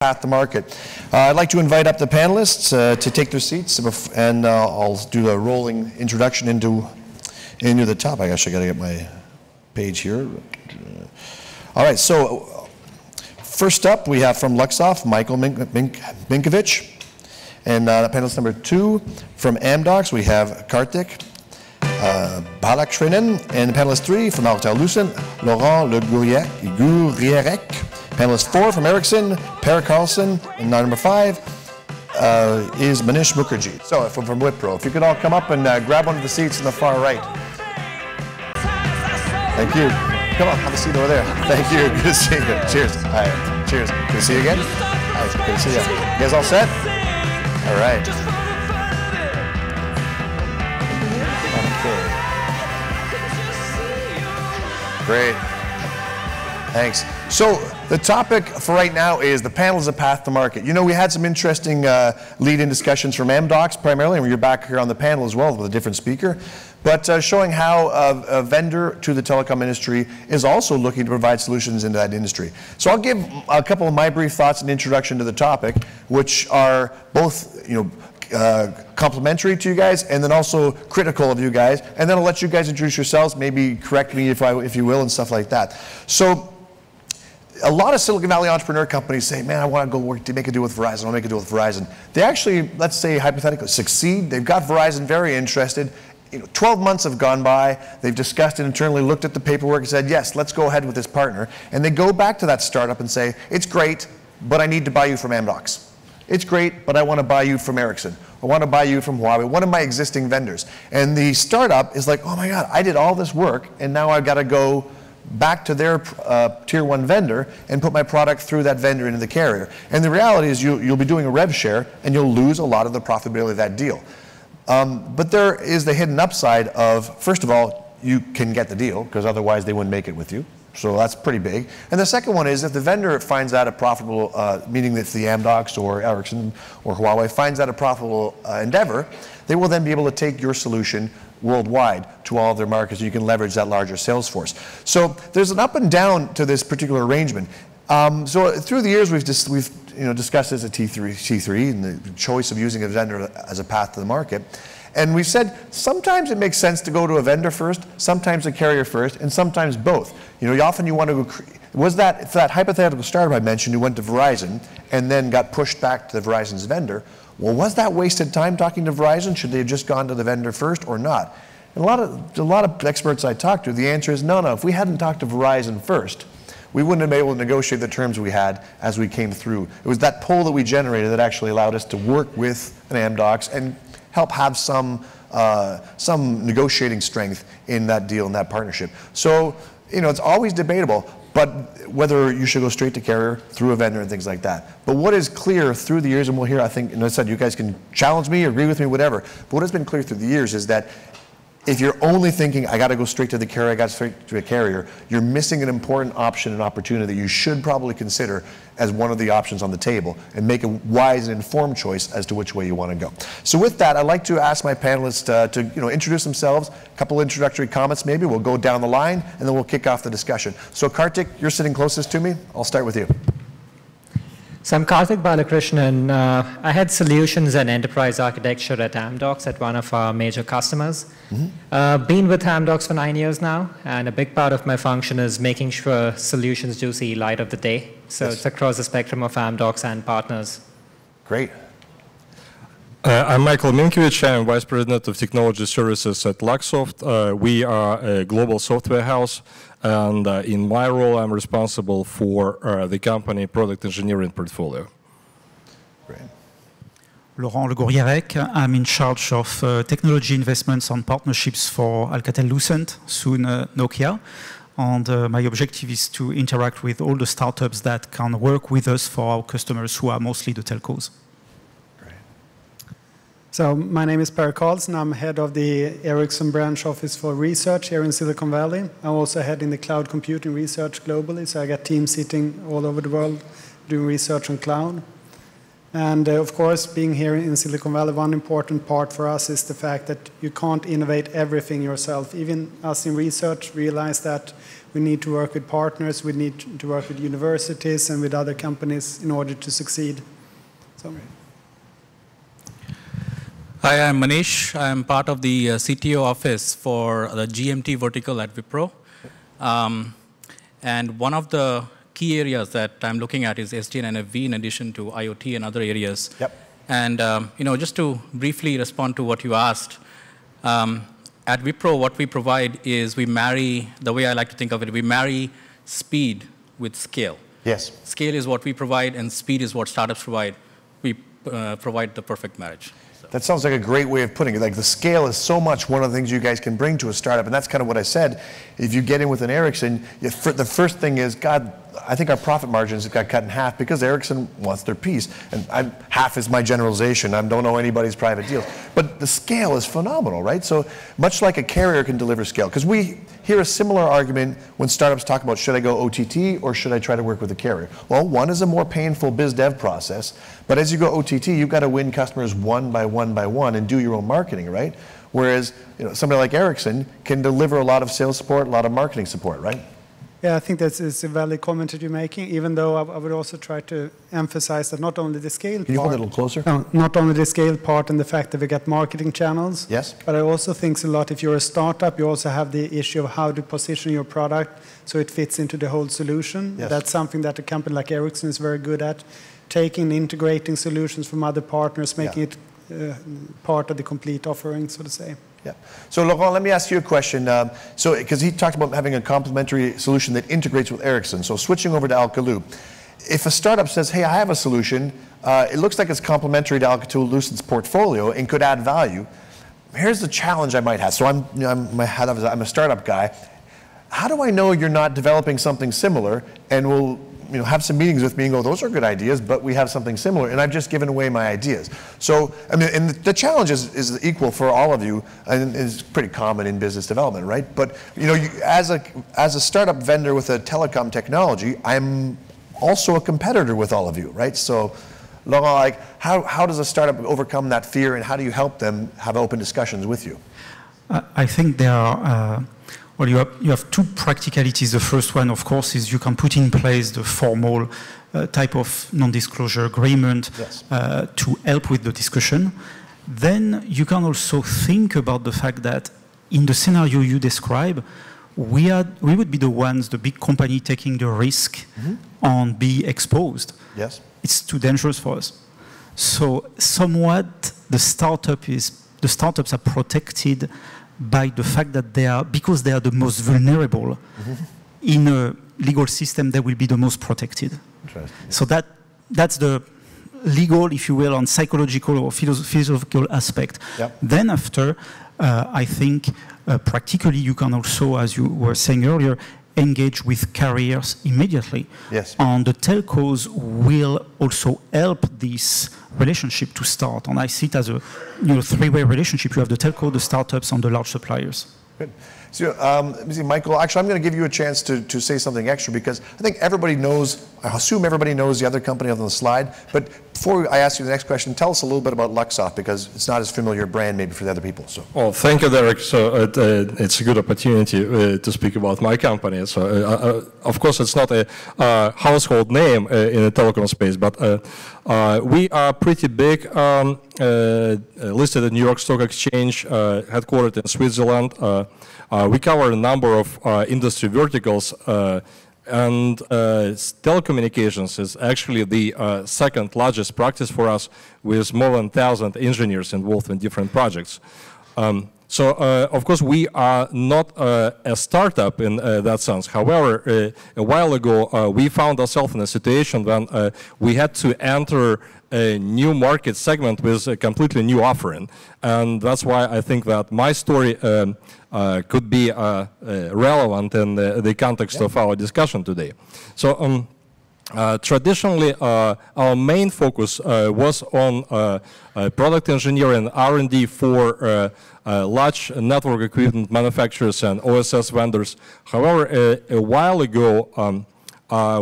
path to market. I'd like to invite up the panelists to take their seats, and I'll do a rolling introduction into the topic. I guess I got to get my page here. All right, so first up we have from Luxoft, Michael Minkevich. And panelist number 2, from Amdocs, we have Karthik, Balakrishnan. And panelist 3, from Alcatel-Lucent, Laurent Le Gourrierec. Panelist 4, from Ericsson, Karlsson. And number 5 is Manish Mukherjee. So from Wipro. If you could all come up and grab one of the seats on the far right. Thank you. Come on, have a seat over there. Thank you. Good to see you. Cheers. All right. Cheers. Good to see you again. All right. Good to see you. You guys all set? All right. Okay. Great. Thanks. So the topic for right now is the panel as a path to market. You know, we had some interesting lead-in discussions from Amdocs primarily, and you're back here on the panel as well with a different speaker, but showing how a vendor to the telecom industry is also looking to provide solutions into that industry. So I'll give a couple of my brief thoughts and introduction to the topic, which are both, you know, complimentary to you guys and then also critical of you guys, and then I'll let you guys introduce yourselves, maybe correct me if you will, and stuff like that. So a lot of Silicon Valley entrepreneur companies say, man, I want to go work to make a deal with Verizon, I want to make a deal with Verizon. They actually, let's say hypothetically, succeed. They've got Verizon very interested. 12 months have gone by, they've discussed it internally, looked at the paperwork and said, yes, let's go ahead with this partner. And they go back to that startup and say, it's great, but I need to buy you from Amdocs. It's great, but I want to buy you from Ericsson. I want to buy you from Huawei, one of my existing vendors. And the startup is like, oh my God, I did all this work, and now I've got to go back to their tier 1 vendor and put my product through that vendor into the carrier. And the reality is you'll be doing a rev share, and you'll lose a lot of the profitability of that deal. But there is the hidden upside of, first of all, you can get the deal, because otherwise they wouldn't make it with you. So that's pretty big. And the second one is if the vendor finds that a profitable, meaning if the Amdocs or Ericsson or Huawei finds that a profitable endeavor, they will then be able to take your solution worldwide to all of their markets, and you can leverage that larger sales force. So there's an up and down to this particular arrangement. So through the years we've discussed this at T3 and the choice of using a vendor as a path to the market. And we've said sometimes it makes sense to go to a vendor first, sometimes a carrier first, and sometimes both. You know, often you want to go, was that hypothetical startup I mentioned who went to Verizon and then got pushed back to the Verizon's vendor, well, was that wasted time talking to Verizon? Should they have just gone to the vendor first or not? And a lot of experts I talked to, the answer is no. If we hadn't talked to Verizon first, we wouldn't have been able to negotiate the terms we had as we came through. It was that pull that we generated that actually allowed us to work with an Amdocs and help have some negotiating strength in that deal and that partnership. So, you know, it's always debatable, but whether you should go straight to carrier, through a vendor and things like that. But what is clear through the years, and we'll hear, I think, and I said, you guys can challenge me, agree with me, whatever, but what has been clear through the years is that if you're only thinking, I got to go straight to the carrier, I got straight to a carrier, you're missing an important option and opportunity that you should probably consider as one of the options on the table and make a wise and informed choice as to which way you want to go. So with that, I'd like to ask my panelists to introduce themselves, a couple introductory comments maybe, we'll go down the line, and then we'll kick off the discussion. So Karthik, you're sitting closest to me, I'll start with you. So I'm Karthik Balakrishnan. I had solutions and enterprise architecture at Amdocs at one of our major customers. Been with Amdocs for 9 years now, and a big part of my function is making sure solutions do see light of the day. So it's across the spectrum of Amdocs and partners. Great. I'm Michael Minkevich. I'm Vice President of Technology Services at Luxoft. We are a global software house, and in my role, I'm responsible for the company product engineering portfolio. Great. Laurent Le Gourrierec. I'm in charge of technology investments and partnerships for Alcatel-Lucent, soon Nokia. And my objective is to interact with all the startups that can work with us for our customers, who are mostly the telcos. So my name is Karlsson. I'm head of the Ericsson branch office for research here in Silicon Valley. I'm also heading the cloud computing research globally, so I got teams sitting all over the world doing research on cloud. And of course, being here in Silicon Valley, one important part for us is the fact that you can't innovate everything yourself. Even us in research realize that We need to work with partners, we need to work with universities and with other companies in order to succeed. So. Hi, I'm Manish. I'm part of the CTO office for the GMT vertical at Wipro. And one of the key areas that I'm looking at is SD and NFV in addition to IoT and other areas. Yep. And just to briefly respond to what you asked, at Wipro, what we provide is we marry, the way I like to think of it, we marry speed with scale. Yes. Scale is what we provide, and speed is what startups provide. We provide the perfect marriage. That sounds like a great way of putting it. Like the scale is so much one of the things you guys can bring to a startup, and that's kind of what I said. If you get in with an Ericsson, the first thing is, God, I think our profit margins got cut in half because Ericsson wants their piece. And half is my generalization. I don't know anybody's private deals. But the scale is phenomenal, right? So much like a carrier can deliver scale. Because we hear a similar argument when startups talk about, should I go OTT or should I try to work with a carrier? Well, one is a more painful biz dev process. But as you go OTT, you've got to win customers one by one and do your own marketing, right? Whereas somebody like Ericsson can deliver a lot of sales support, a lot of marketing support, right? Yeah, I think that's a valid comment that you're making, even though I would also try to emphasize that not only the scale part. Can you hold it a little closer? No, not only the scale part and the fact that we get marketing channels. Yes. But I also think a lot, if you're a startup, you also have the issue of how to position your product so it fits into the whole solution. Yes. That's something that a company like Ericsson is very good at, taking, integrating solutions from other partners, making it part of the complete offering, so to say. Yeah. So Laurent, let me ask you a question. Because he talked about having a complementary solution that integrates with Ericsson. So switching over to Alcatel, if a startup says, hey, I have a solution, it looks like it's complementary to Alcatel-Lucent's portfolio and could add value. Here's the challenge I might have. So I'm a startup guy. How do I know you're not developing something similar and will have some meetings with me and go, those are good ideas, but we have something similar, and I've just given away my ideas. So, I mean, and the challenge is equal for all of you, and is pretty common in business development, right? But, as a startup vendor with a telecom technology, I'm also a competitor with all of you, right? So, Laurent, like, how does a startup overcome that fear, and how do you help them have open discussions with you? I think there are well, you have two practicalities. The first one, of course, is you can put in place the formal type of non-disclosure agreement to help with the discussion. Then you can also think about the fact that in the scenario you describe, we would be the ones, the big company, taking the risk on be exposed. Yes. It's too dangerous for us. So somewhat the startups are protected by the fact that because they are the most vulnerable in a legal system, they will be the most protected. So that's the legal, if you will, and psychological or philosophical aspect. Yep. Then after, I think practically you can also, as you were saying earlier, engage with carriers immediately. Yes. And the telcos will also help this relationship to start. And I see it as a three-way relationship. You have the telco, the startups, and the large suppliers. Good. So, let me see, Michael, actually, I'm going to give you a chance to say something extra because I think everybody knows, I assume everybody knows the other company on the slide, but before I ask you the next question, tell us a little bit about Luxoft because it's not as familiar a brand maybe for the other people. So. Well, thank you, Derek. So it's a good opportunity to speak about my company. So, of course, it's not a household name in the telecom space, but we are pretty big, listed at New York Stock Exchange, headquartered in Switzerland. We cover a number of industry verticals, and telecommunications is actually the second largest practice for us, with more than 1,000 engineers involved in different projects. Of course, we are not a startup in that sense. However, a while ago, we found ourselves in a situation when we had to enter a new market segment with a completely new offering. And that's why I think that my story could be relevant in the context of our discussion today. So traditionally, our main focus was on product engineering, R&D for large network equipment manufacturers and OSS vendors. However, a while ago,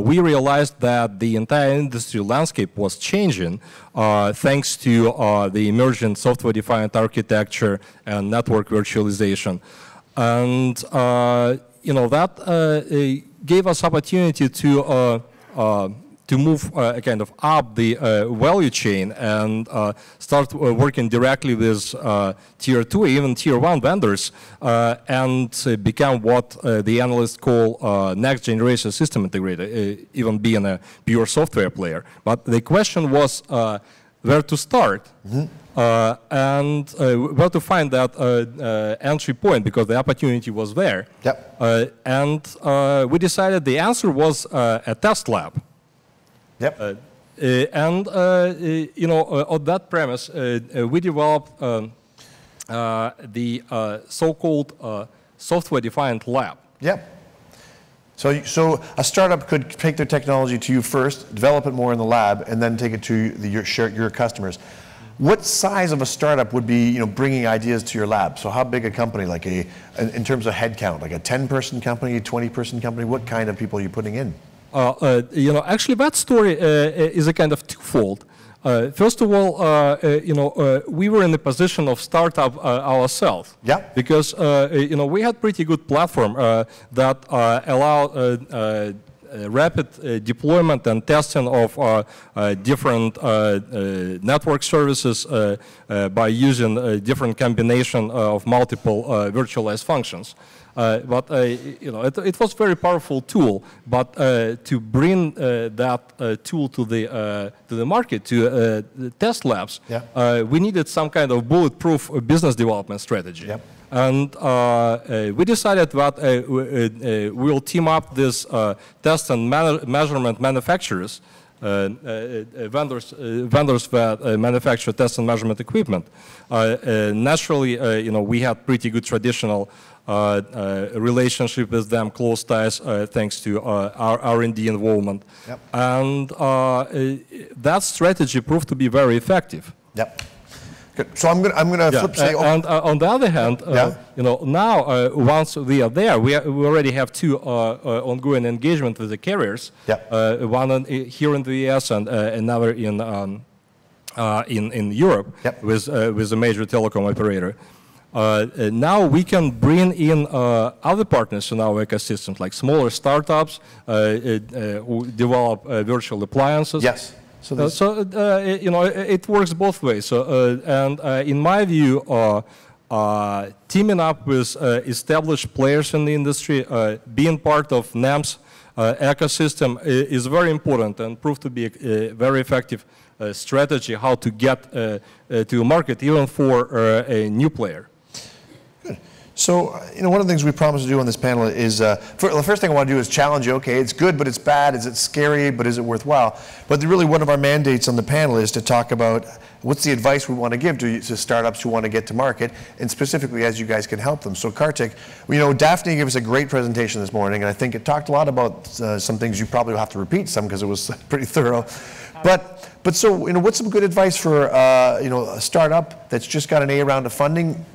we realized that the entire industry landscape was changing thanks to the emergent software-defined architecture and network virtualization. And that gave us opportunity to move kind of up the value chain and start working directly with tier 2, even tier 1 vendors, and become what the analysts call next generation system integrator, even being a pure software player. But the question was where to start. And where to find that entry point, because the opportunity was there. Yep. And we decided the answer was a test lab. Yep. On that premise, we developed the so-called software-defined lab. Yep. So a startup could take their technology to you first, develop it more in the lab, and then take it to your customers. What size of a startup would be, bringing ideas to your lab? So how big a company, like in terms of headcount, like a 10-person company, 20-person company? What kind of people are you putting in? Actually, that story is a kind of twofold. First of all, we were in the position of startup ourselves. Yeah. Because we had pretty good platform that allowed rapid deployment and testing of different network services by using a different combination of multiple virtualized functions. But it was a very powerful tool. But to bring that tool to the market, to the test labs, yeah. We needed some kind of bulletproof business development strategy. Yep. And we decided that we'll team up this test and measurement manufacturers, vendors that manufacture test and measurement equipment. Naturally, we had pretty good traditional relationship with them, close ties, thanks to our R&D involvement. Yep. And that strategy proved to be very effective. Yep. Good. So I'm gonna flip. Say, and on the other hand, now once we are there, we already have two ongoing engagement with the carriers. Yep. One here in the US and another in Europe. Yep. with a major telecom operator. Now we can bring in other partners in our ecosystems, like smaller startups who develop virtual appliances. Yes. So it works both ways. So, and in my view, teaming up with established players in the industry, being part of NAM's ecosystem is very important and proved to be a very effective strategy how to get to a market, even for a new player. So, one of the things we promised to do on this panel is, the first thing I want to do is challenge you. Okay, it's good, but it's bad. Is it scary, but is it worthwhile? But really, one of our mandates on the panel is to talk about what's the advice we want to give to startups who want to get to market, and specifically as you guys can help them. So, Karthik, Daphne gave us a great presentation this morning, and I think it talked a lot about some things you probably will have to repeat some because it was pretty thorough. But so, what's some good advice for a startup that's just got an A round of funding,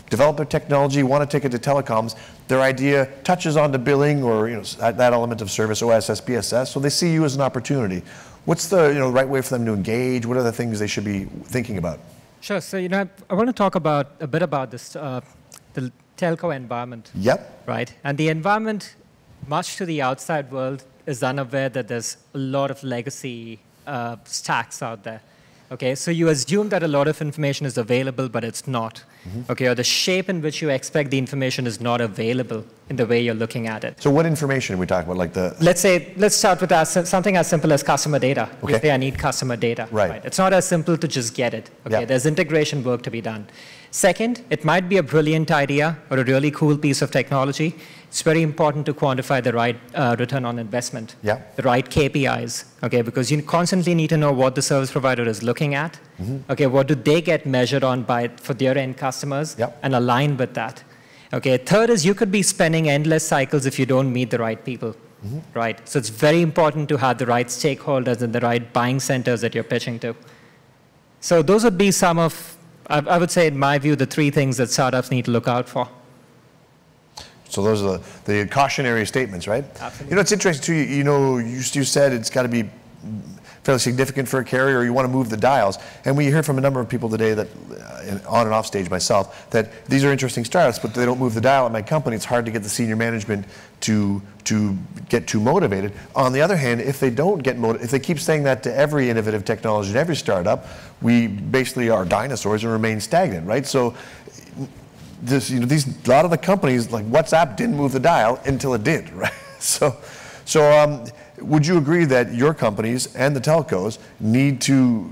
develop their technology, want to take it to telecoms, their idea touches on the billing or that element of service, OSS, BSS, so they see you as an opportunity. What's the right way for them to engage? What are the things they should be thinking about? Sure. So I want to talk a bit about this the telco environment. Yep. Right. And the environment, much to the outside world, is unaware that there's a lot of legacy stacks out there. Okay, so you assume that a lot of information is available, but it's not. Mm-hmm. Okay, or the shape in which you expect the information is not available in the way you're looking at it. So what information are we talking about? Like let's start with something as simple as customer data. Okay. We say I need customer data. Right. It's not as simple to just get it. Okay, there's integration work to be done. Second, it might be a brilliant idea or a really cool piece of technology. It's very important to quantify the right return on investment, the right KPIs, okay, because you constantly need to know what the service provider is looking at, okay, what do they get measured on for their end customers, and align with that. Okay, third is you could be spending endless cycles if you don't meet the right people, right? So it's very important to have the right stakeholders and the right buying centers that you're pitching to. So those would be some of, I would say, in my view, the three things that startups need to look out for. So those are the cautionary statements, right? Absolutely. It's interesting too. You said it's got to be fairly significant for a carrier, or you want to move the dials. And we hear from a number of people today that, on and off stage myself, that these are interesting startups, but they don't move the dial at my company. It's hard to get the senior management to get too motivated. On the other hand, if they don't get motivated, if they keep saying that to every innovative technology and every startup, we basically are dinosaurs and remain stagnant, right? So this, a lot of the companies, like WhatsApp, didn't move the dial until it did, right? So would you agree that your companies and the telcos need to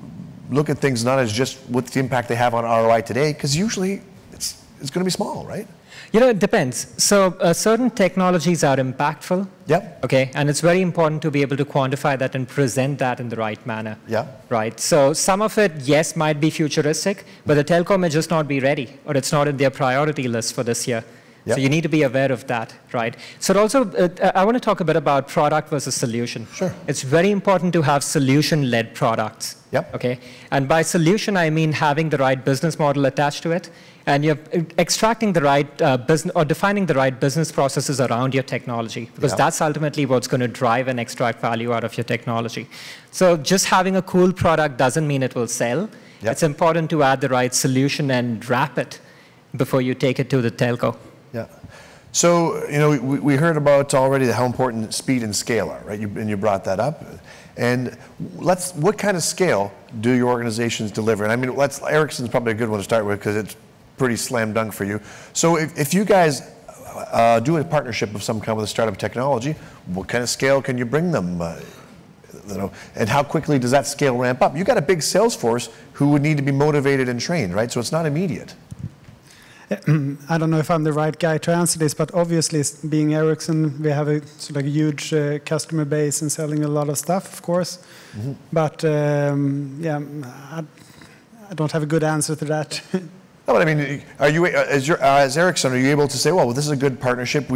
look at things not as just what's the impact they have on ROI today, because usually it's going to be small, right? It depends. So certain technologies are impactful. Yep. Okay, and it's very important to be able to quantify that and present that in the right manner. Yeah. Right. So some of it, yes, might be futuristic, but the telco may just not be ready, or it's not in their priority list for this year. Yep. So you need to be aware of that, right? So also, I want to talk a bit about product versus solution. Sure. It's very important to have solution-led products. Yep. Okay. And by solution, I mean having the right business model attached to it, and you're extracting the right business, or defining the right business processes around your technology, because that's ultimately what's going to drive and extract value out of your technology. So just having a cool product doesn't mean it will sell. Yep. It's important to add the right solution and wrap it before you take it to the telco. Yeah. So, we heard about already how important speed and scale are, right? And you brought that up. And what kind of scale do your organizations deliver? And I mean, Ericsson's probably a good one to start with because it's pretty slam dunk for you. So if you guys do a partnership of some kind with a startup technology, what kind of scale can you bring them? And how quickly does that scale ramp up? You got a big sales force who would need to be motivated and trained, right? So it's not immediate. I don't know if I'm the right guy to answer this, but obviously, being Ericsson, we have a huge customer base and selling a lot of stuff, of course. Mm-hmm. But I don't have a good answer to that. No, but I mean, are you as Ericsson, are you able to say, well, this is a good partnership?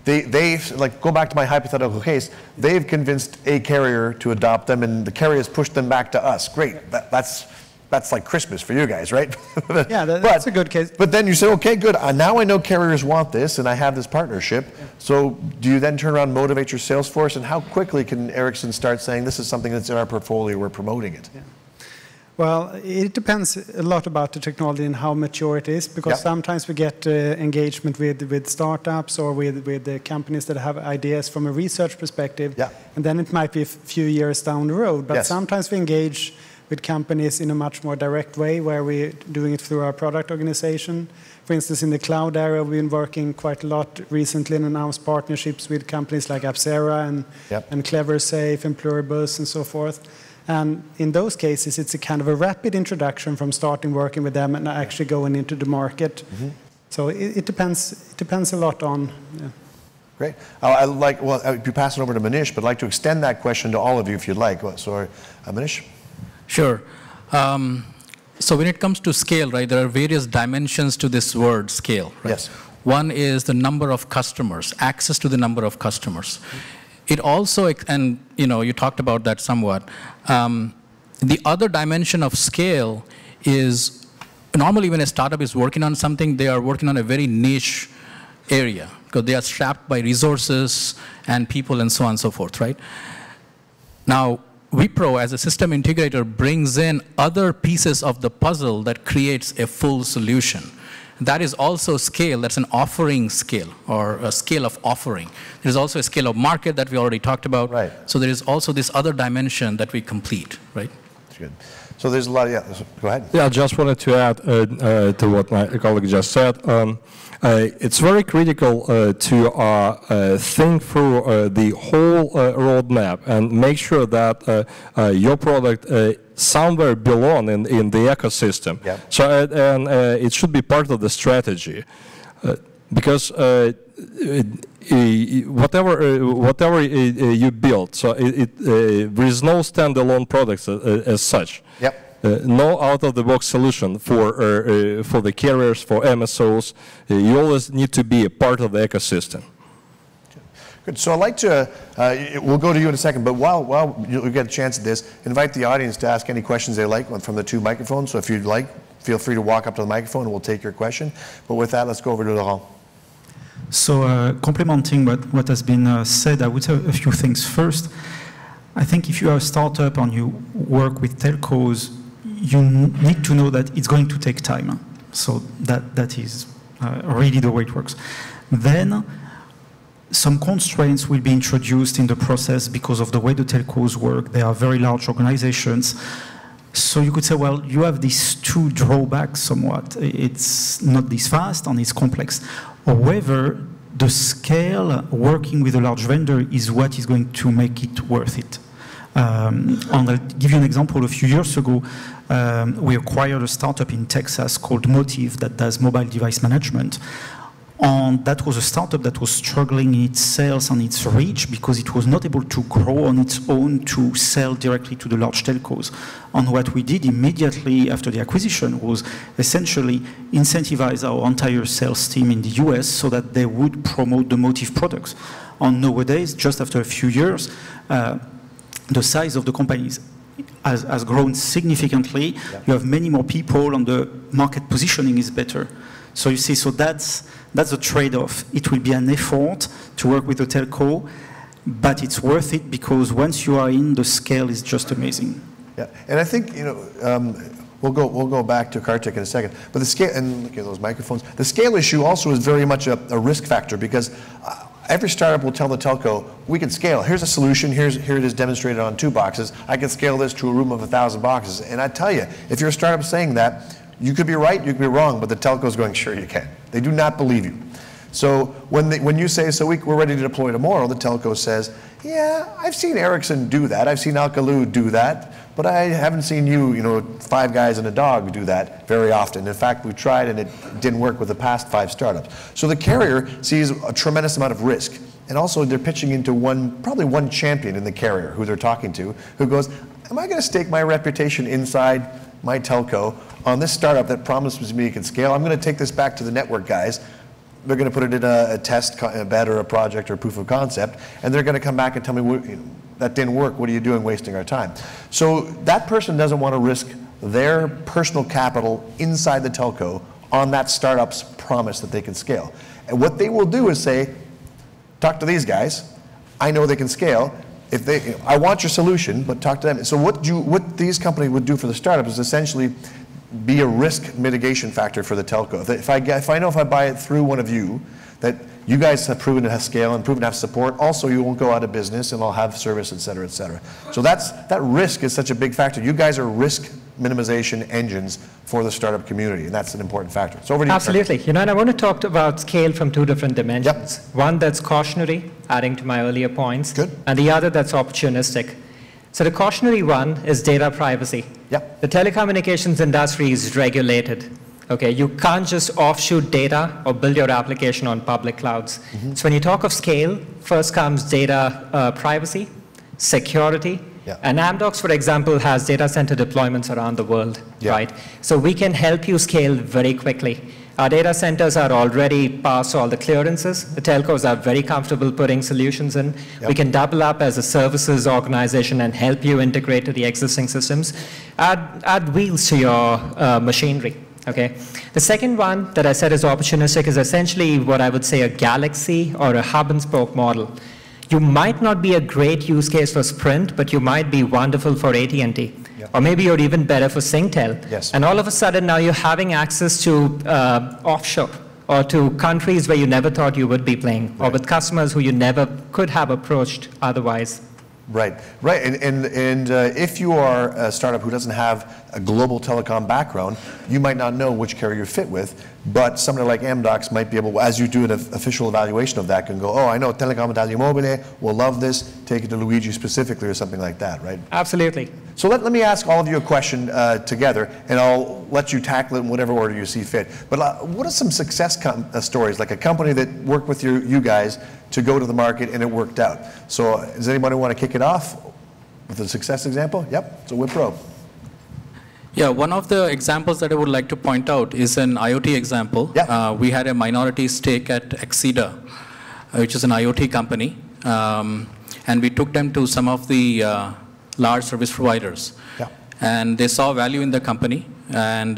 They've like, go back to my hypothetical case. They've convinced a carrier to adopt them, and the carrier has pushed them back to us. Great, that's like Christmas for you guys, right? Yeah, that's a good case. But then you say, okay, good. Now I know carriers want this, and I have this partnership. Yeah. So do you then turn around and motivate your sales force? And how quickly can Ericsson start saying, this is something that's in our portfolio, we're promoting it? Yeah. Well, it depends a lot about the technology and how mature it is, because sometimes we get engagement with startups or with the companies that have ideas from a research perspective, and then it might be a few years down the road. But sometimes we engage with companies in a much more direct way, where we're doing it through our product organization. For instance, in the cloud area, we've been working quite a lot recently and announced partnerships with companies like Apcera and CleverSafe and Pluribus and so forth. And in those cases, it's a kind of a rapid introduction from starting working with them and actually going into the market. Mm-hmm. So it depends a lot on. Yeah. Great. You pass it over to Manish, but I'd like to extend that question to all of you if you'd like. So, Manish? Sure. So when it comes to scale, right, there are various dimensions to this word scale. Right? Yes. One is the number of customers, access to the number of customers. It also, and you talked about that somewhat. The other dimension of scale is normally when a startup is working on something, they are working on a very niche area because they are strapped by resources and people and so on and so forth, right? Now, Wipro as a system integrator brings in other pieces of the puzzle that creates a full solution. That is also scale. That's an offering scale, or a scale of offering. There's also a scale of market that we already talked about. Right. So there is also this other dimension that we complete, right? That's good. So there's a lot of, go ahead. Yeah, I just wanted to add to what my colleague just said. It's very critical to think through the whole roadmap and make sure that your product somewhere belong in the ecosystem. Yep. So it should be part of the strategy, because whatever you build, so there is no standalone products as such. Yep. No out-of-the-box solution for the carriers, for MSOs. You always need to be a part of the ecosystem. Good. So I'd like to, we'll go to you in a second, but while you get a chance at this, invite the audience to ask any questions they like from the two microphones. So if you'd like, feel free to walk up to the microphone and we'll take your question. But with that, let's go over to Laurent. So complementing what has been said, I would say a few things. First, I think if you are a startup and you work with telcos, you need to know that it's going to take time. So that is really the way it works. Then some constraints will be introduced in the process because of the way the telcos work. They are very large organizations. So you could say, well, you have these two drawbacks somewhat. It's not this fast and it's complex. However, the scale working with a large vendor is what is going to make it worth it. And I'll give you an example. A few years ago, we acquired a startup in Texas called Motive that does mobile device management. And that was a startup that was struggling in its sales and its reach because it was not able to grow on its own to sell directly to the large telcos. And what we did immediately after the acquisition was essentially incentivize our entire sales team in the US so that they would promote the Motive products. And nowadays, just after a few years, the size of the companies has grown significantly. Yeah. You have many more people and the market positioning is better. So you see, so that's a trade-off. It will be an effort to work with the telco, but it's worth it because once you are in, the scale is just amazing. Yeah, and I think, you know, we'll go back to Karthik in a second, but the scale, and look at those microphones, the scale issue also is very much a risk factor because every startup will tell the telco, we can scale. Here's a solution, here it is demonstrated on 2 boxes. I can scale this to a room of 1,000 boxes. And I tell you, if you're a startup saying that, you could be right, you could be wrong, but the telco's going, sure you can. They do not believe you. So when you say, so we're ready to deploy tomorrow, the telco says, yeah, I've seen Ericsson do that, I've seen Alcatel do that, but I haven't seen you, 5 guys and a dog do that very often. In fact, we tried and it didn't work with the past 5 startups. So the carrier sees a tremendous amount of risk. And also they're pitching into probably one champion in the carrier who they're talking to, who goes, am I going to stake my reputation inside my telco on this startup that promises me it can scale? I'm going to take this back to the network guys. They're going to put it in a test bed or a project or a proof of concept, and they're going to come back and tell me, that didn't work, what are you doing wasting our time? So that person doesn't want to risk their personal capital inside the telco on that startup's promise that they can scale. And what they will do is say, talk to these guys, I know they can scale. If they, I want your solution, but talk to them. So what these companies would do for the startup is essentially be a risk mitigation factor for the telco. If I know if I buy it through one of you, that you guys have proven to have scale and proven to have support, also you won't go out of business and I'll have service, et cetera, et cetera. So that risk is such a big factor. You guys are risk minimization engines for the startup community, and that's an important factor. So over to you. Absolutely. And I want to talk about scale from 2 different dimensions. Yep. One that's cautionary, adding to my earlier points, good, and the other that's opportunistic. So the cautionary one is data privacy. Yep. The telecommunications industry is regulated. Okay, you can't just offshoot data or build your application on public clouds. Mm-hmm. So when you talk of scale, first comes data privacy, security, yeah. And Amdocs, for example, has data center deployments around the world, yeah. Right? So we can help you scale very quickly. Our data centers are already past all the clearances. The telcos are very comfortable putting solutions in. Yep. We can double up as a services organization and help you integrate to the existing systems. Add wheels to your machinery. Okay. The second one that I said is opportunistic is essentially what I would say a galaxy or a hub and spoke model. You might not be a great use case for Sprint, but you might be wonderful for AT&T. Yep. Or maybe you're even better for Singtel. Yes. And all of a sudden now you're having access to offshore or to countries where you never thought you would be playing, right. Or with customers who you never could have approached otherwise. Right, right, and if you are a startup who doesn't have a global telecom background, you might not know which carrier you fit with, but somebody like Amdocs might be able, as you do an official evaluation of that, can go, oh, I know Telecom Italia Mobile will love this, take it to Luigi specifically or something like that, right? Absolutely. So let me ask all of you a question together, and I'll let you tackle it in whatever order you see fit. But what are some success stories, like a company that worked with you guys to go to the market and it worked out? So does anybody want to kick it off with a success example? Yep, so Wipro. Yeah, one of the examples that I would like to point out is an IoT example. Yep. We had a minority stake at Exida, which is an IoT company, and we took them to some of the large service providers. Yep. And they saw value in the company, and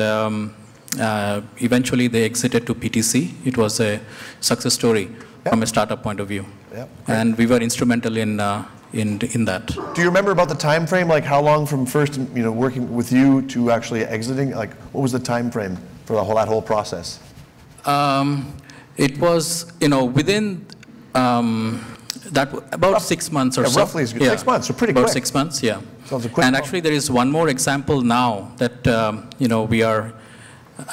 eventually they exited to PTC. It was a success story. Yep. From a startup point of view. Yep. And we were instrumental in in that. Do you remember about the time frame? Like how long from first, working with you to actually exiting? Like what was the time frame for that whole process? It was, within about 6 months or so. Roughly 6 months, so pretty quick. About 6 months, yeah. Sounds a quick and actually, there is one more example now that we are.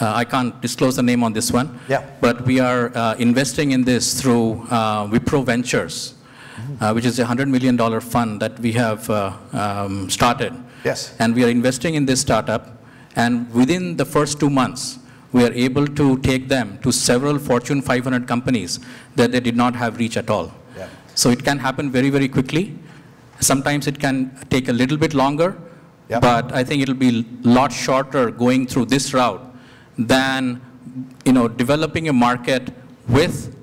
I can't disclose the name on this one. Yeah. But we are investing in this through Wipro Ventures, which is a $100 million fund that we have started. Yes. And we are investing in this startup, and within the first 2 months, we are able to take them to several Fortune 500 companies that they did not have reach at all. Yeah. So it can happen very, very quickly. Sometimes it can take a little bit longer, but I think it'll be a lot shorter going through this route than developing a market with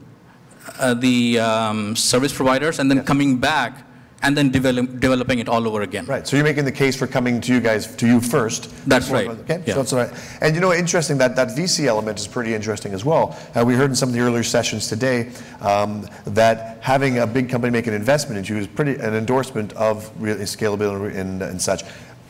the service providers and then coming back and then developing it all over again. Right, so you're making the case for coming to you first. That's right. Okay, yeah. so that's all right. And interesting, that VC element is pretty interesting as well. We heard in some of the earlier sessions today that having a big company make an investment in you is an endorsement of really scalability and such.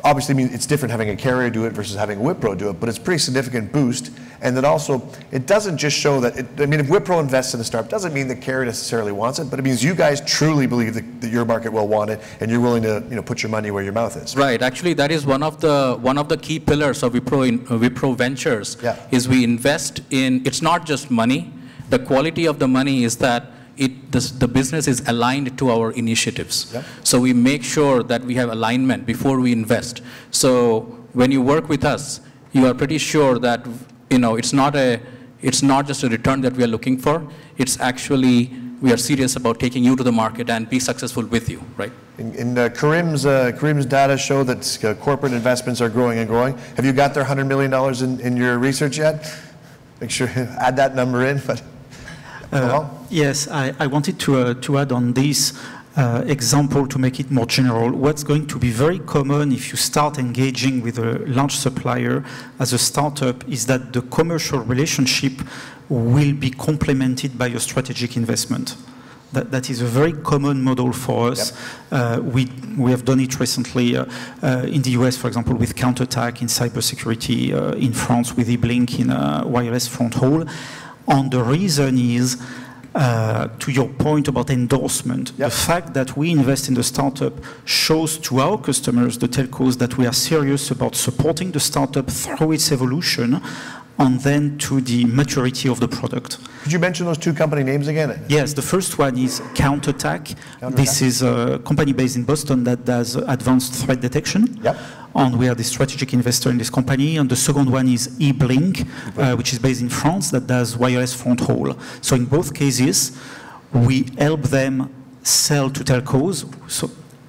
Obviously, I mean, it's different having a carrier do it versus having Wipro do it, but it's a pretty significant boost. And then also, it doesn't just show that, if Wipro invests in a startup, doesn't mean the carrier necessarily wants it, but it means you guys truly believe that your market will want it, and you're willing to put your money where your mouth is. Right. Actually, that is one of the key pillars of Wipro Ventures. Yeah. Is we invest in. It's not just money. The quality of the money is that the business is aligned to our initiatives. Yep. So we make sure that we have alignment before we invest. So when you work with us, you are pretty sure that it's not just a return that we are looking for. It's actually we are serious about taking you to the market and be successful with you, right? Karim's data show that corporate investments are growing and growing. Have you got their $100 million in your research yet? Make sure you add that number in. But yes, I wanted to add on this example to make it more general. What's going to be very common if you start engaging with a large supplier as a startup is that the commercial relationship will be complemented by a strategic investment. That is a very common model for us. Yep. We have done it recently in the US, for example, with counterattack in cybersecurity, in France with eBlink in wireless front haul. And the reason is, to your point about endorsement, yep. The fact that we invest in the startup shows to our customers, the telcos, that we are serious about supporting the startup through its evolution and then to the maturity of the product. Could you mention those two company names again? Yes, the first one is Counterattack. This is a company based in Boston that does advanced threat detection. Yep. And we are the strategic investor in this company. And the second one is eBlink, which is based in France, that does wireless front haul. So in both cases, we help them sell to telcos.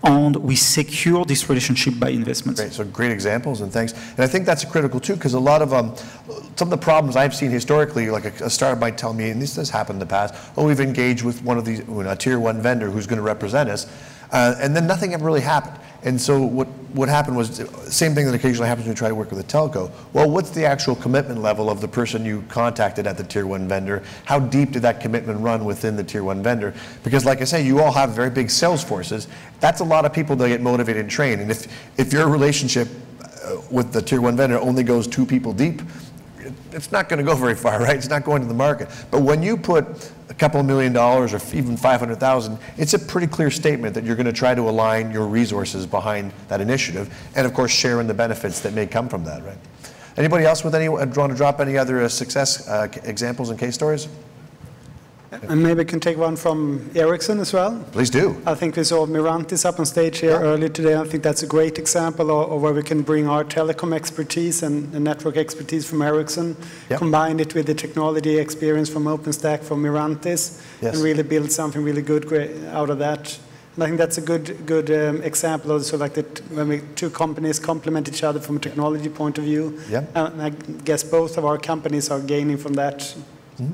And we secure this relationship by investments. Great, so great examples, and thanks. And I think that's critical too, because a lot of some of the problems I've seen historically, like a startup might tell me, and this has happened in the past, we've engaged with one of these, a tier one vendor who's going to represent us, and then nothing ever really happened. And so what happened was the same thing that occasionally happens when you try to work with a telco. Well, what's the actual commitment level of the person you contacted at the tier one vendor? How deep did that commitment run within the tier one vendor? Because like I say, you all have very big sales forces. That's a lot of people that get motivated and trained. And if your relationship with the tier one vendor only goes 2 people deep, it's not going to go very far, right? It's not going to the market. But when you put a couple of $1 million or even 500,000, it's a pretty clear statement that you're going to try to align your resources behind that initiative, and of course share in the benefits that may come from that, right? Anybody else want to drop any other success examples and case stories? And maybe I can take one from Ericsson as well. Please do. I think we saw Mirantis up on stage here earlier today. I think that's a great example of where we can bring our telecom expertise and network expertise from Ericsson, combine it with the technology experience from OpenStack, from Mirantis, and really build something really good out of that. And I think that's a good example also, like that when two companies complement each other from a technology point of view. Yeah. And I guess both of our companies are gaining from that. Mm-hmm.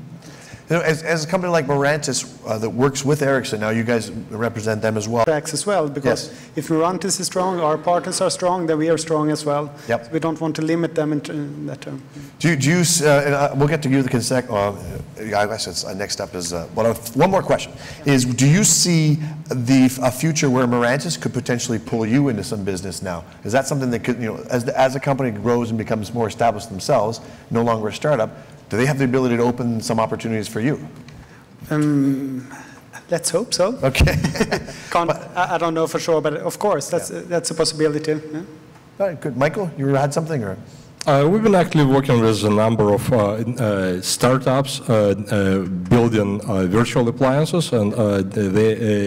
You know, as a company like Mirantis that works with Ericsson, now you guys represent them as well. As well, because if Mirantis is strong, our partners are strong, then we are strong as well. Yep. So we don't want to limit them in that term. Do you we'll get to you the consec. I guess it's, next up is one more question. Is do you see a future where Mirantis could potentially pull you into some business now? Is that something that could, you know, as a company grows and becomes more established themselves, no longer a startup, do they have the ability to open some opportunities for you? Let's hope so. Okay. I don't know for sure, but of course, that's a possibility. Yeah. All right, good. Michael, you had something? Or? We've been actually working with a number of startups building virtual appliances, and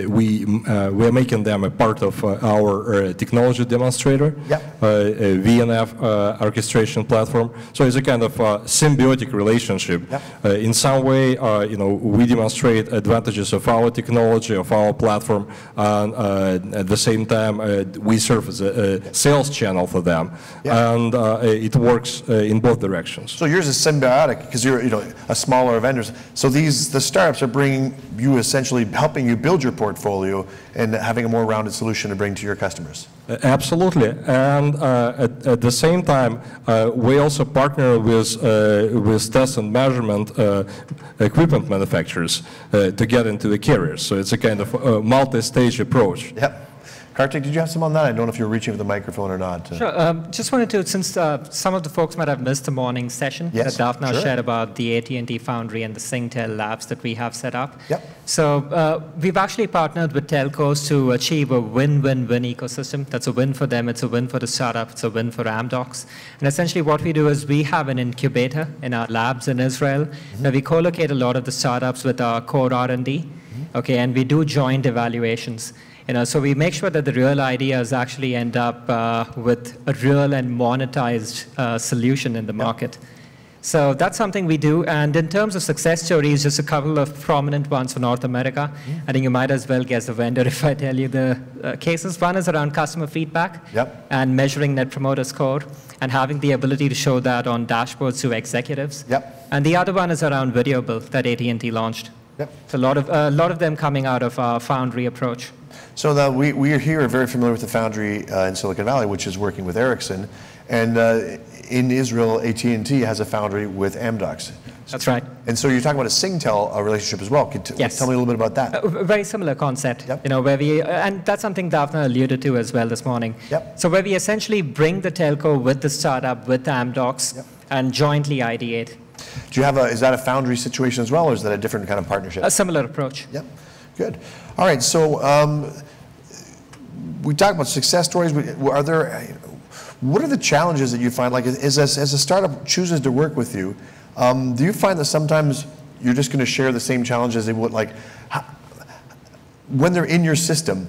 we're making them a part of our technology demonstrator, VNF orchestration platform. So it's a kind of symbiotic relationship. In some way, you know, we demonstrate advantages of our technology, of our platform, and at the same time, we serve as a sales channel for them, and it works in both directions. So yours is symbiotic because you're, you know, a smaller vendor. So the startups are bringing you, essentially helping you build your portfolio and having a more rounded solution to bring to your customers. Absolutely, and at the same time, we also partner with test and measurement equipment manufacturers to get into the carriers. So it's a kind of multi-stage approach. Yep. Karthik, did you have some on that? I don't know if you're reaching for the microphone or not. Sure. Just wanted to, since some of the folks might have missed the morning session that Daphna shared about the AT&T Foundry and the Singtel labs that we have set up. So we've actually partnered with telcos to achieve a win-win-win ecosystem. That's a win for them, it's a win for the startup, it's a win for Amdocs. And essentially what we do is we have an incubator in our labs in Israel. Now we co-locate a lot of the startups with our core R&D, okay, and we do joint evaluations. You know, so we make sure that the real ideas actually end up with a real and monetized solution in the market. So that's something we do. And in terms of success stories, just a couple of prominent ones for North America. I think you might as well guess the vendor if I tell you the cases. One is around customer feedback and measuring Net Promoter Score and having the ability to show that on dashboards to executives. And the other one is around video build that AT&T launched. So a lot of them coming out of our Foundry approach. So we are here very familiar with the Foundry in Silicon Valley, which is working with Ericsson. And in Israel, AT&T has a Foundry with Amdocs. That's right. And so you're talking about a Singtel relationship as well. Tell me a little bit about that. Very similar concept, you know, where we, and that's something Daphna alluded to as well this morning. So where we essentially bring the telco with the startup, with Amdocs, and jointly ideate. Do you have is that a Foundry situation as well, or is that a different kind of partnership? A similar approach. Good. All right, so we talked about success stories. What are the challenges that you find? Like, as a startup chooses to work with you, do you find that sometimes you're just going to share the same challenges they would? Like, when they're in your system,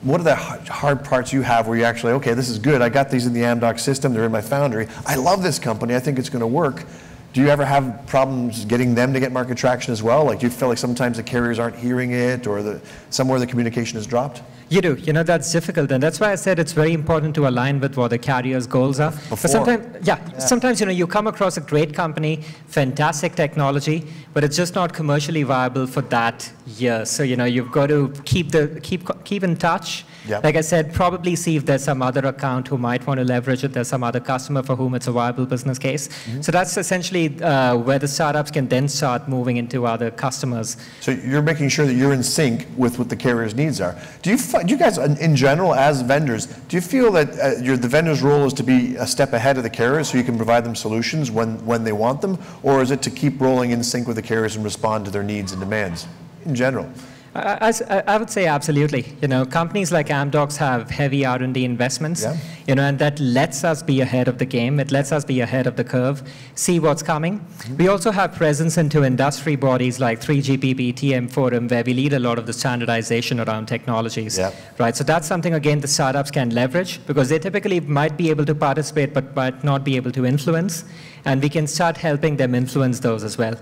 what are the hard parts you have where you actually, okay, this is good. I got these in the Amdocs system. They're in my Foundry. I love this company. I think it's going to work. Do you ever have problems getting them to get market traction as well? Like, do you feel like sometimes the carriers aren't hearing it, or somewhere the communication is dropped? You do. You know, that's difficult, and that's why I said it's very important to align with what the carrier's goals are. But sometimes, you know, you come across a great company, fantastic technology, but it's just not commercially viable for that year. So, you know, you've got to keep in touch. Like I said, probably see if there's some other account who might want to leverage it. There's some other customer for whom it's a viable business case. So that's essentially where the startups can then start moving into other customers. So you're making sure that you're in sync with what the carrier's needs are. Do you guys, in general, as vendors, do you feel that the vendor's role is to be a step ahead of the carriers so you can provide them solutions when they want them? Or is it to keep rolling in sync with the carriers and respond to their needs and demands in general? I would say absolutely. You know, companies like Amdocs have heavy R&D investments, you know, and that lets us be ahead of the game. It lets us be ahead of the curve, see what's coming. We also have presence into industry bodies like 3GPP, TM Forum, where we lead a lot of the standardization around technologies, right? So that's something, again, the startups can leverage because they typically might be able to participate but might not be able to influence, and we can start helping them influence those as well.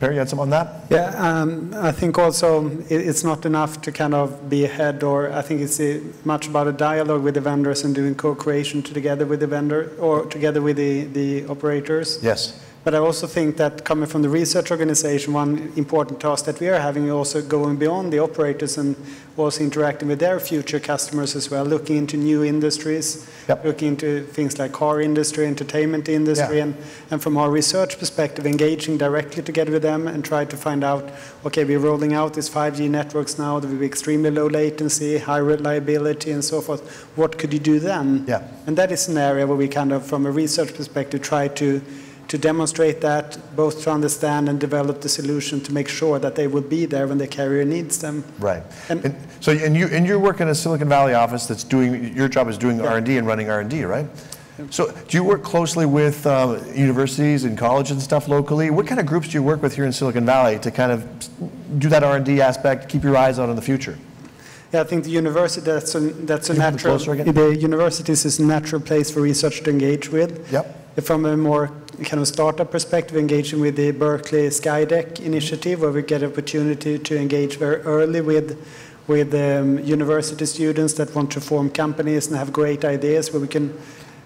Perry, you had some on that? I think also it's not enough to kind of be ahead, or I think it's much about a dialogue with the vendors and doing co-creation together with the vendor or together with the operators. But I also think that coming from the research organization, one important task that we are having also going beyond the operators and also interacting with their future customers as well, looking into new industries, looking into things like car industry, entertainment industry, and from our research perspective, engaging directly together with them and try to find out, okay, we're rolling out these 5G networks now, there will be extremely low latency, high reliability, and so forth. What could you do then? And that is an area where we kind of, from a research perspective, try to demonstrate that, both to understand and develop the solution to make sure that they will be there when the carrier needs them. Right. And you're working in a Silicon Valley office that's doing, your job is doing R&D and running R&D, right? So do you work closely with universities and colleges and stuff locally? What kind of groups do you work with here in Silicon Valley to kind of do that R&D aspect, keep your eyes out on the future? Yeah, I think the university, that's a natural, the universities is a natural place for research to engage with. From a more kind of startup perspective, engaging with the Berkeley Skydeck initiative, where we get opportunity to engage very early with university students that want to form companies and have great ideas, where we can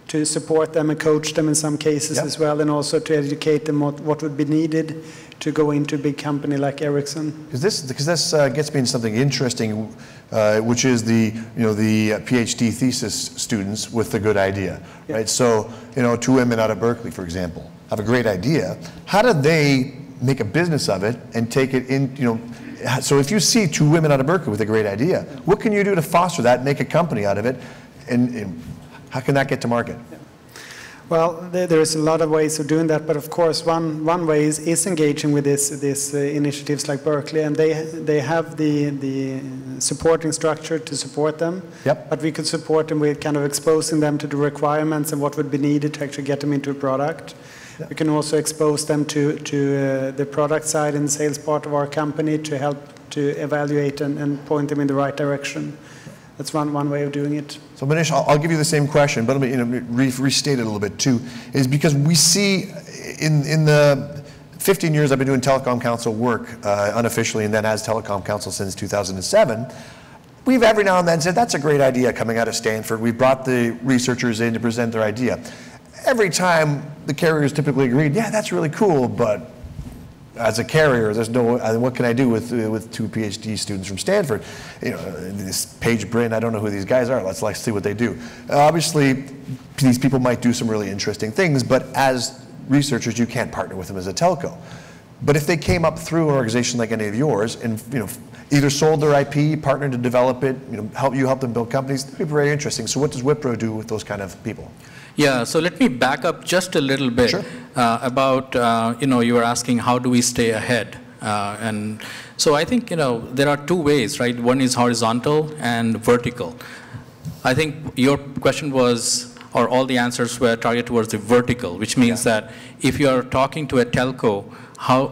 to support them and coach them in some cases as well, and also to educate them what would be needed to go into a big company like Ericsson. Because this gets me into something interesting, which is the PhD thesis students with a good idea, right? So 2 women out of Berkeley, for example, have a great idea. How do they make a business of it and take it in? So if you see 2 women out of Berkeley with a great idea, what can you do to foster that, make a company out of it, and how can that get to market? Well, there's a lot of ways of doing that, but of course, one way is engaging with these initiatives like Berkeley, and they have the supporting structure to support them. But we could support them with kind of exposing them to the requirements and what would be needed to actually get them into a product. We can also expose them to the product side and the sales part of our company to help to evaluate and point them in the right direction. That's one way of doing it. So Manish, I'll give you the same question, but let me restate it a little bit too, is because we see in the 15 years I've been doing Telecom Council work unofficially, and then as Telecom Council since 2007, we've every now and then said, that's a great idea coming out of Stanford. We brought the researchers in to present their idea. Every time the carriers typically agreed, yeah, that's really cool, but as a carrier, there's no, what can I do with 2 PhD students from Stanford? This Paige Bryn, I don't know who these guys are. Let's see what they do. Obviously, these people might do some really interesting things, but as researchers, you can't partner with them as a telco. But if they came up through an organization like any of yours and either sold their IP, partnered to develop it, help them build companies, that'd be very interesting. So what does Wipro do with those kind of people? Yeah, so let me back up just a little bit about, you were asking how do we stay ahead. And so I think, there are 2 ways, right? One is horizontal and vertical. I think your question was, or all the answers were targeted towards the vertical, which means that if you are talking to a telco, how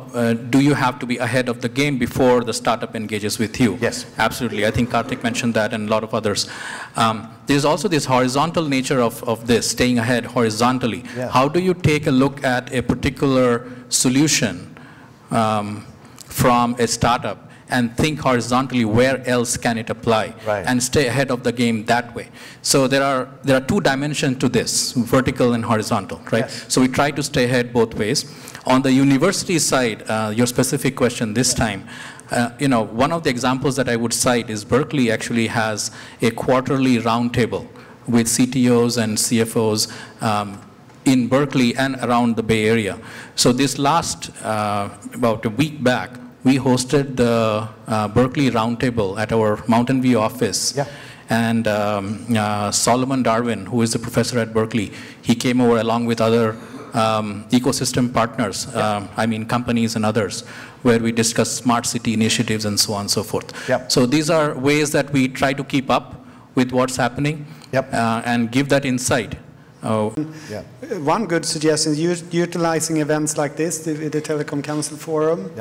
do you have to be ahead of the game before the startup engages with you? Yes. Absolutely. I think Karthik mentioned that and a lot of others. There's also this horizontal nature of this, staying ahead horizontally. How do you take a look at a particular solution from a startup and think horizontally where else can it apply and stay ahead of the game that way? So there are 2 dimensions to this, vertical and horizontal, right? So we try to stay ahead both ways. On the university side, your specific question this time, one of the examples that I would cite is Berkeley actually has a quarterly roundtable with CTOs and CFOs in Berkeley and around the Bay Area. So this last, about a week back, we hosted the Berkeley Roundtable at our Mountain View office. And Solomon Darwin, who is the professor at Berkeley, he came over along with other ecosystem partners, companies and others, where we discuss smart city initiatives and so on and so forth. So these are ways that we try to keep up with what's happening and give that insight. One good suggestion is utilizing events like this, the Telecom Council Forum,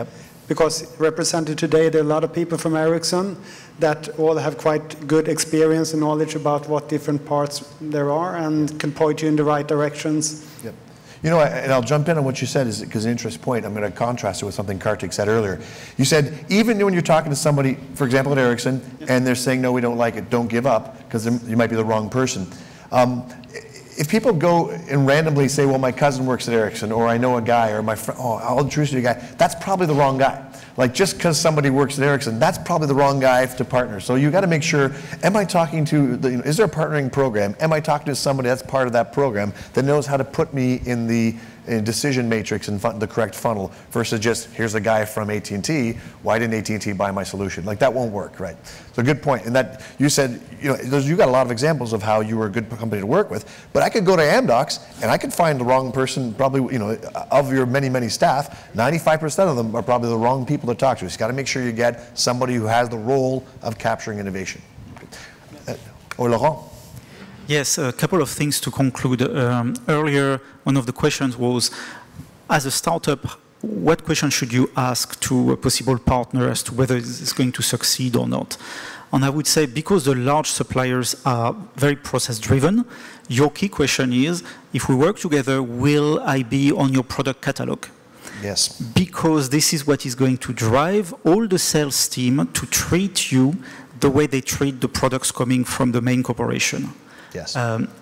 because represented today, there are a lot of people from Ericsson that all have quite good experience and knowledge about what different parts there are and can point you in the right directions. And I'll jump in on what you said, because it's an interesting point. I'm going to contrast it with something Karthik said earlier. You said, even when you're talking to somebody, for example, at Ericsson, and they're saying, no, we don't like it, don't give up, because you might be the wrong person. if people go and randomly say, well, my cousin works at Ericsson, or I know a guy, or my friend, oh, I'll introduce you to a guy, that's probably the wrong guy. Like, just because somebody works at Ericsson, that's probably the wrong guy to partner. So you got to make sure, am I talking to, is there a partnering program? Am I talking to somebody that's part of that program that knows how to put me in the decision matrix and the correct funnel versus just, here's a guy from AT&T, why didn't AT&T buy my solution? Like, that won't work, right? So good point. And that, you said, you got a lot of examples of how you were a good company to work with, but I could go to Amdocs and I could find the wrong person, probably, of your many, many staff, 95% of them are probably the wrong people to talk to. So you got to make sure you get somebody who has the role of capturing innovation. Or Laurent? Yes, a couple of things to conclude. Earlier, one of the questions was, as a startup, what question should you ask to a possible partner as to whether it's going to succeed or not? And I would say, because the large suppliers are very process-driven, your key question is, if we work together, will I be on your product catalog? Yes. Because this is what is going to drive all the sales team to treat you the way they treat the products coming from the main corporation. Yes.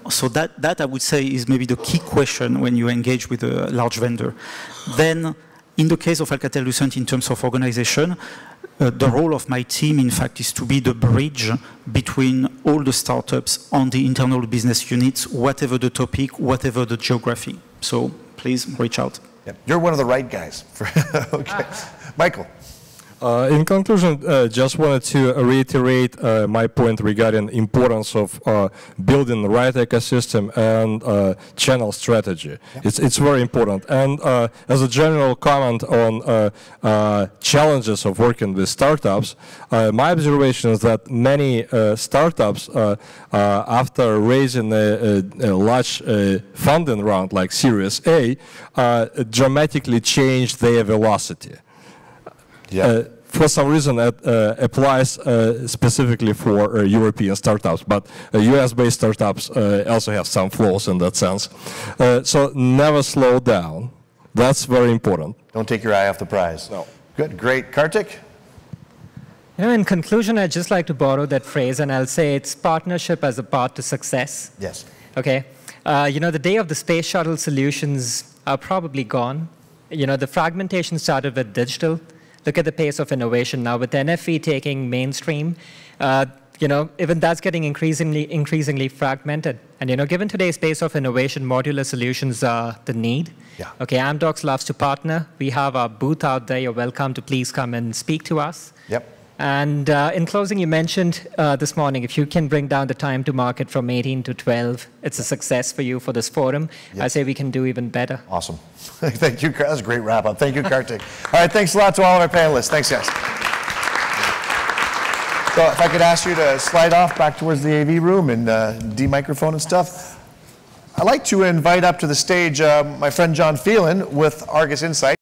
So that I would say is maybe the key question when you engage with a large vendor. Then, in the case of Alcatel-Lucent, in terms of organization, the role of my team, in fact, is to be the bridge between all the startups on the internal business units, whatever the topic, whatever the geography. So please reach out. Yep. You're one of the right guys. Okay. Michael. In conclusion, just wanted to reiterate my point regarding importance of building the right ecosystem and channel strategy. Yep. It's very important. And as a general comment on challenges of working with startups, my observation is that many startups, after raising a large funding round like Series A, dramatically change their velocity. Yeah. For some reason, that applies specifically for European startups, but US-based startups also have some flaws in that sense. So never slow down. That's very important. Don't take your eye off the prize. No. Good, great. Karthik? In conclusion, I'd just like to borrow that phrase, and I'll say it's partnership as a path to success. Yes. Okay. The day of the space shuttle solutions are probably gone. The fragmentation started with digital. Look at the pace of innovation now with NFV taking mainstream. Even that's getting increasingly fragmented. And given today's pace of innovation, modular solutions are the need. Yeah. Okay, Amdocs loves to partner. We have our booth out there. You're welcome to please come and speak to us. Yep. And in closing, you mentioned this morning, if you can bring down the time to market from 18 to 12, it's a success for you for this forum. Yep. I say we can do even better. Awesome. Thank you. That was a great wrap up. Thank you, Karthik. All right, thanks a lot to all of our panelists. Thanks, guys. So if I could ask you to slide off back towards the AV room and de-microphone and stuff. I'd like to invite up to the stage my friend John Phelan with Argus Insight.